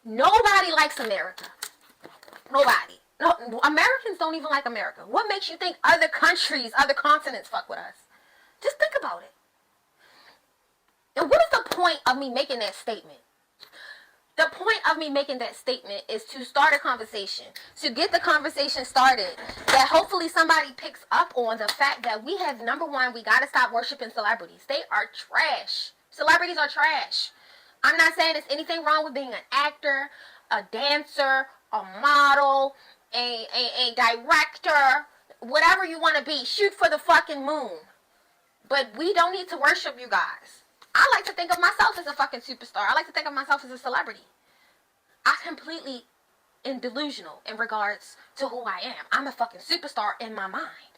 Nobody likes America. Nobody. No, Americans don't even like America. What makes you think other countries, other continents fuck with us? Just think about it. And what is the point of me making that statement? The point of me making that statement is to start a conversation, to get the conversation started, that hopefully somebody picks up on the fact that we have, number one, we got to stop worshiping celebrities. They are trash. Celebrities are trash. I'm not saying there's anything wrong with being an actor, a dancer, a model, a director, whatever you want to be. Shoot for the fucking moon. But we don't need to worship you guys. I like to think of myself as a fucking superstar. I like to think of myself as a celebrity. I completely am delusional in regards to who I am. I'm a fucking superstar in my mind.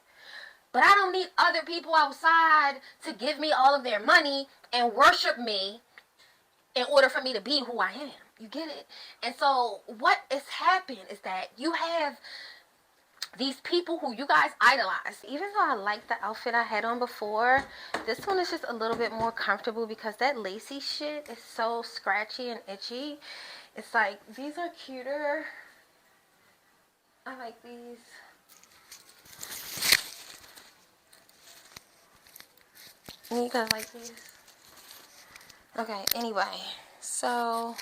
But I don't need other people outside to give me all of their money and worship me in order for me to be who I am. You get it? And so what has happened is that you have these people who you guys idolize. Even though I like the outfit I had on before, this one is just a little bit more comfortable because that lacy shit is so scratchy and itchy. It's like, these are cuter. I like these. You guys like these? Okay, anyway. So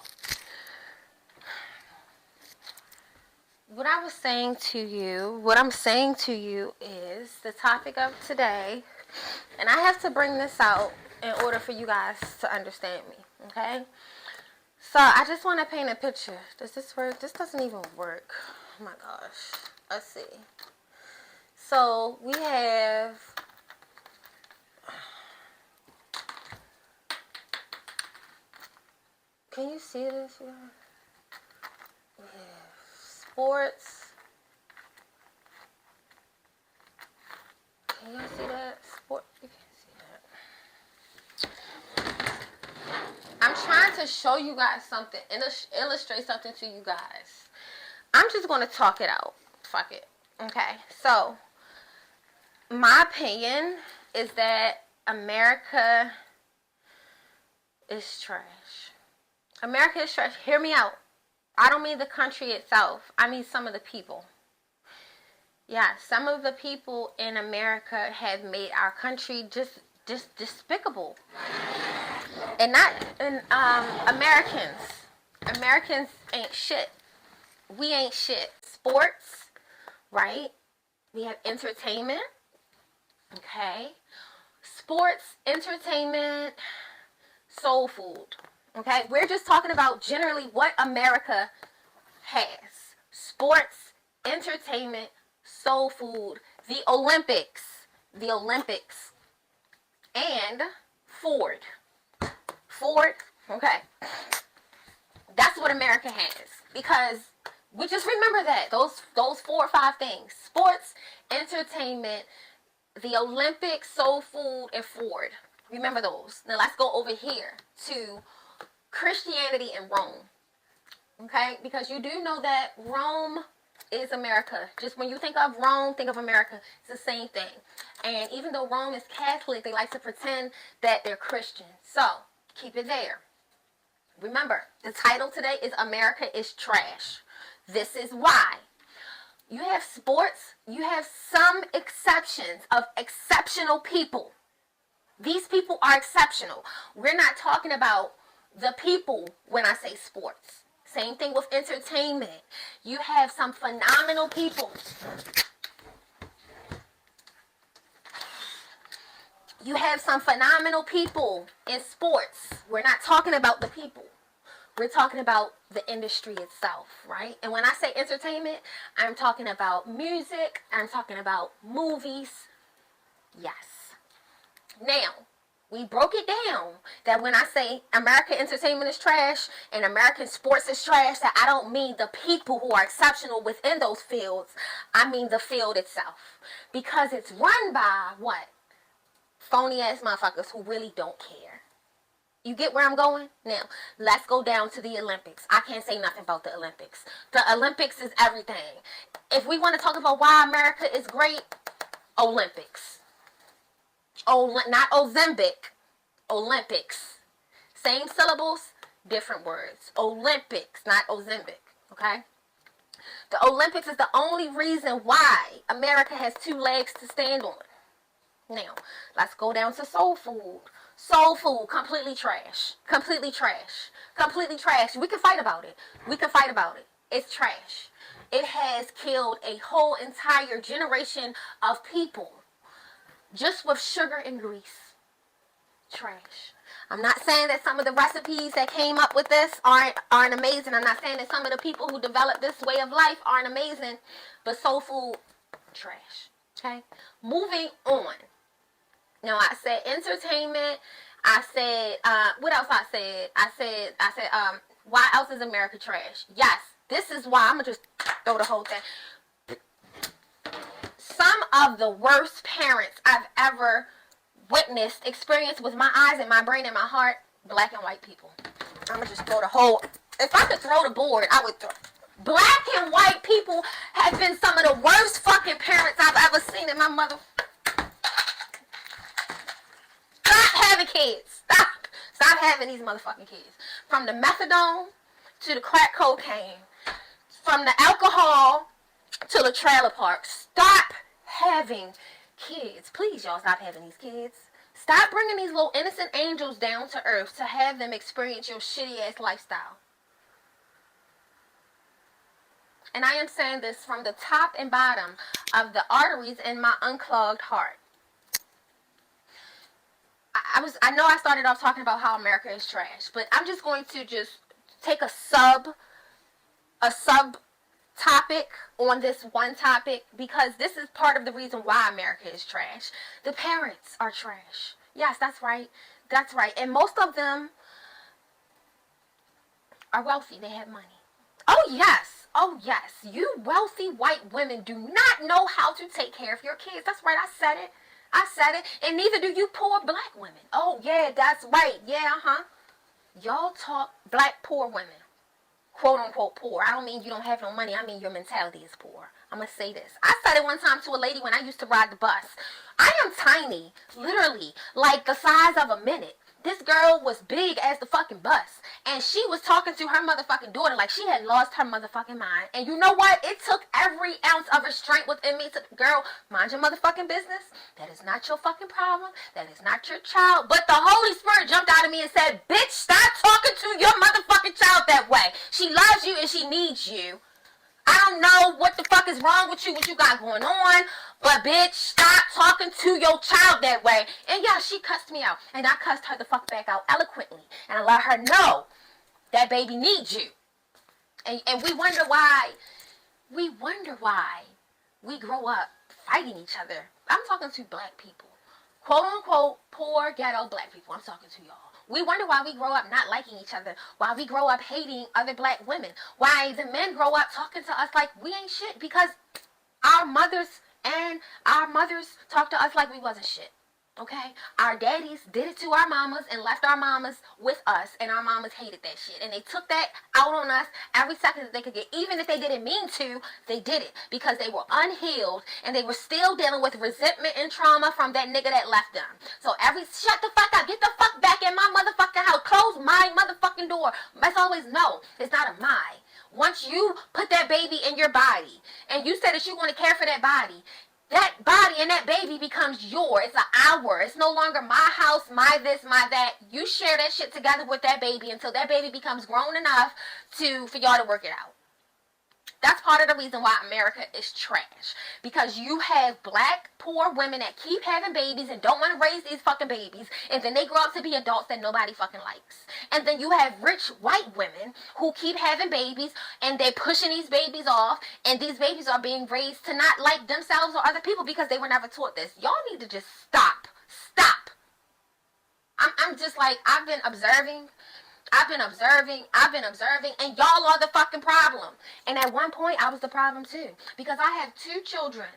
what I'm saying to you is the topic of today, and I have to bring this out in order for you guys to understand me, okay? So I just want to paint a picture. Does this work? This doesn't even work. Oh my gosh. Let's see. So we have can you see this? We have sports. Can you see that? Sport. You can't see that. I'm trying to show you guys something, illustrate something to you guys. I'm just going to talk it out. Fuck it. Okay. So, my opinion is that America is trash. America is trash. Hear me out. I don't mean the country itself. I mean some of the people. Yeah, some of the people in America have made our country just despicable. And not Americans. Americans ain't shit. We ain't shit. Sports, right? We have entertainment. Okay. Sports, entertainment, soul food. Okay, we're just talking about generally what America has. Sports, entertainment, soul food, the Olympics, and Ford. Okay. That's what America has. Because we just remember that. Those 4 or 5 things. Sports, entertainment, the Olympics, soul food, and Ford. Remember those. Now let's go over here to Christianity and Rome. Okay? Because you do know that Rome is America. Just when you think of Rome, think of America. It's the same thing. And even though Rome is Catholic, they like to pretend that they're Christian. So, keep it there. Remember, the title today is America is Trash. This is why. You have sports. You have some exceptions of exceptional people. These people are exceptional. We're not talking about the people when I say sports. Same thing with entertainment. You have some phenomenal people. You have some phenomenal people in sports. We're not talking about the people. We're talking about the industry itself, right? And when I say entertainment, I'm talking about music. I'm talking about movies. Yes. Now, we broke it down that when I say American entertainment is trash and American sports is trash, that I don't mean the people who are exceptional within those fields. I mean the field itself. Because it's run by what? Phony ass motherfuckers who really don't care. You get where I'm going? Now, let's go down to the Olympics. I can't say nothing about the Olympics. The Olympics is everything. If we want to talk about why America is great, Olympics. Not Ozempic. Olympics. Same syllables, different words. Olympics, not Ozempic, okay? The Olympics is the only reason why America has 2 legs to stand on. Now, let's go down to soul food. Soul food, completely trash. Completely trash. Completely trash. We can fight about it. We can fight about it. It's trash. It has killed a whole entire generation of people just with sugar and grease. Trash. I'm not saying that some of the recipes that came up with this aren't amazing. I'm not saying that some of the people who developed this way of life aren't amazing. But soul food, trash. Okay? Moving on. Now, I said entertainment. I said, what else I said? I said, why else is America trash? Yes, this is why. I'm going to just throw the whole thing. Some of the worst parents I've ever witnessed, experienced with my eyes and my brain and my heart, black and white people. I'm going to just throw the whole, if I could throw the board, I would throw. Black and white people have been some of the worst fucking parents I've ever seen in my mother. Stop having kids. Stop having these motherfucking kids. From the methadone to the crack cocaine, from the alcohol to the trailer park. Stop having kids. Please, y'all, stop having these kids. Stop bringing these little innocent angels down to earth to have them experience your shitty ass lifestyle. And I am saying this from the top and bottom of the arteries in my unclogged heart. I know I started off talking about how America is trash, but I'm just going to just take a sub topic on this one topic, because this is part of the reason why America is trash. The parents are trash. Yes, that's right. That's right. And most of them are wealthy. They have money. Oh, yes. Oh, yes. You wealthy white women do not know how to take care of your kids. That's right. I said it. I said it. And neither do you poor black women. Oh, yeah, that's right. Yeah, Y'all talk black poor women. Quote unquote poor. I don't mean you don't have no money. I mean your mentality is poor. I'm going to say this. I said it one time to a lady when I used to ride the bus. I am tiny. Literally. Like the size of a minute. This girl was big as the fucking bus. And she was talking to her motherfucking daughter like she had lost her motherfucking mind. And you know what? It took every ounce of restraint within me to, girl, mind your motherfucking business. That is not your fucking problem. That is not your child. But the Holy Spirit jumped out of me and said, bitch, stop talking to your motherfucking child that way. She loves you and she needs you. I don't know what the fuck is wrong with you, what you got going on, but bitch, stop talking to your child that way. And yeah, she cussed me out, and I cussed her the fuck back out eloquently, and I let her know that baby needs you. And we wonder why we grow up fighting each other. I'm talking to black people, quote unquote poor ghetto black people. I'm talking to y'all. We wonder why we grow up not liking each other, why we grow up hating other black women, why the men grow up talking to us like we ain't shit, because our mothers talk to us like we wasn't shit. Okay? Our daddies did it to our mamas and left our mamas with us, and our mamas hated that shit. And they took that out on us every second that they could get. Even if they didn't mean to, they did it because they were unhealed and they were still dealing with resentment and trauma from that nigga that left them. So shut the fuck up. Get the fuck back in my motherfucking house. Close my motherfucking door. That's always no. It's not a my. Once you put that baby in your body and you said that you want to care for that body and that baby becomes yours. It's our. It's no longer my house, my this, my that. You share that shit together with that baby until that baby becomes grown enough for y'all to work it out. That's part of the reason why America is trash. Because you have black, poor women that keep having babies and don't want to raise these fucking babies. And then they grow up to be adults that nobody fucking likes. And then you have rich white women who keep having babies and they're pushing these babies off. And these babies are being raised to not like themselves or other people because they were never taught this. Y'all need to just stop. Stop. I'm just like, I've been observing, and y'all are the fucking problem. And at one point, I was the problem too. Because I have 2 children.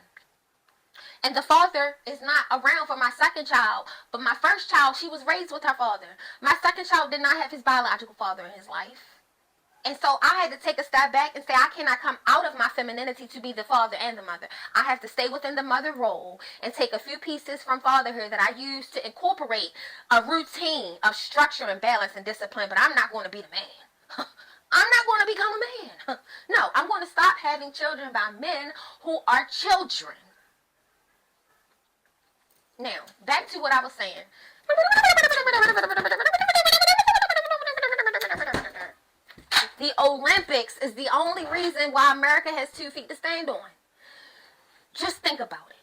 And the father is not around for my second child. But my first child, she was raised with her father. My second child did not have his biological father in his life. And so I had to take a step back and say I cannot come out of my femininity to be the father and the mother. I have to stay within the mother role and take a few pieces from fatherhood that I use to incorporate a routine of structure and balance and discipline, but I'm not going to be the man. I'm not going to become a man. No, I'm going to stop having children by men who are children. Now, back to what I was saying. The Olympics is the only reason why America has 2 feet to stand on. Just think about it.